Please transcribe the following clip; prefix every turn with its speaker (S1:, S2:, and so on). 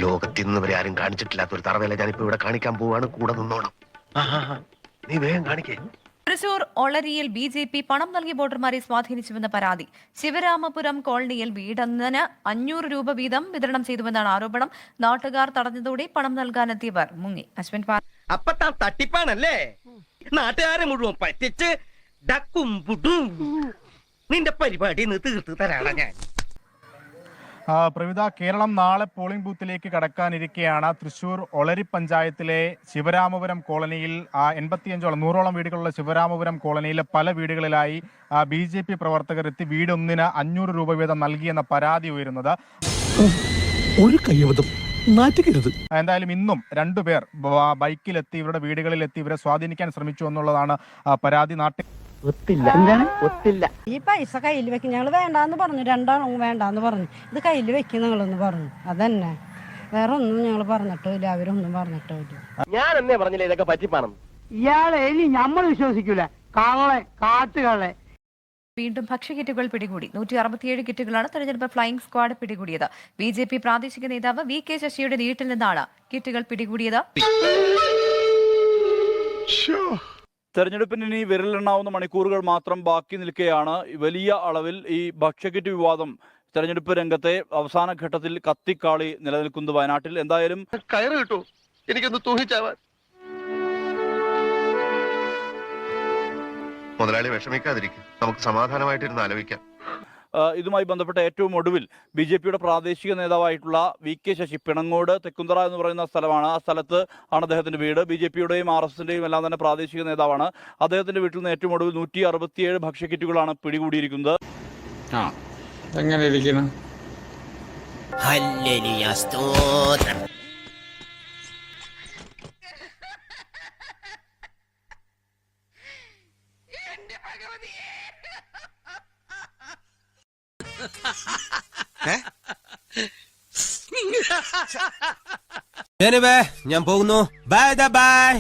S1: ലോകത്തിൽ നിന്ന് വരെ ആരും കാണിച്ചിട്ടില്ലാത്ത ഒരു തറവേല ഞാനിപ്പോ ഇവിടെ കാണിക്കാൻ പോവാണ്. കൂടെ നിന്നോണം. നീ വേഗം കാണിക്കേ.
S2: തൃശൂർ ഒളരിയിൽ BJP പണം നൽകി വോട്ടർമാരെ സ്വാധീനിച്ചുവെന്ന പരാതി. ശിവരാമപുരം കോളനിയിൽ വീടൊന്നിന് 500 രൂപ വീതം വിതരണം ചെയ്തുവെന്നാണ് ആരോപണം. നാട്ടുകാർ തടഞ്ഞതോടെ പണം നൽകാനെത്തിയവർ മുങ്ങി. അശ്വിൻ
S3: അപ്പൊ താൻ തട്ടിപ്പാണല്ലേ? നാട്ടുകാരെ മുഴുവൻ പറ്റിച്ച് ഡക്കും പുടും നിന്റെ പരിപാടി തീർത്ത് തരാണ് ഞാൻ.
S4: പ്രവിത, കേരളം നാളെ പോളിംഗ് ബൂത്തിലേക്ക് കടക്കാനിരിക്കെയാണ് തൃശൂർ ഒളരി പഞ്ചായത്തിലെ ശിവരാമപുരം കോളനിയിൽ 100ഓളം വീടുകളുള്ള ശിവരാമപുരം കോളനിയിലെ പല വീടുകളിലായി BJP പ്രവർത്തകർ എത്തി വീടൊന്നിന് 500 രൂപ വീതം നൽകിയെന്ന പരാതി ഉയരുന്നത്.
S5: ഒരു കയ്യബദ്ധം നാറ്റുകരുത്.
S4: എന്തായാലും ഇന്നും 2 പേർ ബൈക്കിലെത്തി ഇവരുടെ വീടുകളിലെത്തി ഇവരെ സ്വാധീനിക്കാൻ ശ്രമിച്ചു എന്നുള്ളതാണ് പരാതി.
S6: ഈ പൈസ കയ്യിൽ വെക്കും. ഞങ്ങൾ വേണ്ടാന്ന് പറഞ്ഞു, 2 വേണ്ടാന്ന് പറഞ്ഞു. ഇത് കയ്യിൽ വെക്കും നിങ്ങളെന്ന് പറഞ്ഞു. അതന്നെ, വേറെ ഒന്നും ഞങ്ങൾ പറഞ്ഞിട്ടില്ല, അവരൊന്നും പറഞ്ഞിട്ടില്ല.
S3: ഞാൻ എന്നേ പറഞ്ഞില്ലേ ഇതൊക്കെ പറ്റിപ്പാണം.
S7: ഇയാളെ ഇനി നമ്മൾ വിശ്വസിക്കൂല. കള്ളെ കാട്ടുകളെ.
S2: വീണ്ടും ഭക്ഷ്യക്കിറ്റുകൾ പിടികൂടി. 167 കിറ്റുകളാണ് തെരഞ്ഞെടുപ്പ് ഫ്ലൈയിംഗ് സ്ക്വാഡ് പിടികൂടിയത്. BJP പ്രാദേശിക നേതാവ് VK ശശിയുടെ വീട്ടിൽ നിന്നാണ് കിറ്റുകൾ പിടികൂടിയത്.
S8: തെരഞ്ഞെടുപ്പിന് ഇനി വിരലെണ്ണാവുന്ന മണിക്കൂറുകൾ മാത്രം ബാക്കി നിൽക്കെയാണ് വലിയ അളവിൽ ഈ ഭക്ഷ്യക്കിറ്റ് വിവാദം തെരഞ്ഞെടുപ്പ് രംഗത്തെ അവസാന ഘട്ടത്തിൽ കത്തിക്കാളി നിലനിൽക്കുന്നത് വയനാട്ടിൽ. എന്തായാലും
S1: കയറ് കിട്ടൂ, എനിക്കൊന്ന് തൂങ്ങിച്ചാവാൻ. മുതലാളി വിഷമിക്കാതിരിക്കും, നമുക്ക് സമാധാനമായിട്ടിരുന്ന് ആലോചിക്കാം.
S8: ഇതുമായി ബന്ധപ്പെട്ട ഏറ്റവും ഒടുവിൽ BJPയുടെ പ്രാദേശിക നേതാവായിട്ടുള്ള VK ശശി പിണങ്ങോട് തെക്കുന്തറ എന്ന് പറയുന്ന സ്ഥലമാണ്. ആ സ്ഥലത്ത് ആണ് അദ്ദേഹത്തിന്റെ വീട്. BJPയുടെയും RSSന്റെയും എല്ലാം തന്നെ പ്രാദേശിക നേതാവാണ്. അദ്ദേഹത്തിന്റെ വീട്ടിൽ നിന്ന് ഏറ്റവും ഒടുവിൽ 167 ഭക്ഷ്യക്കിറ്റുകളാണ് പിടികൂടിയിരിക്കുന്നത്.
S5: എങ്ങനെ ഇരിക്കണം?
S9: ഞാൻ പോകുന്നു. Bye bye.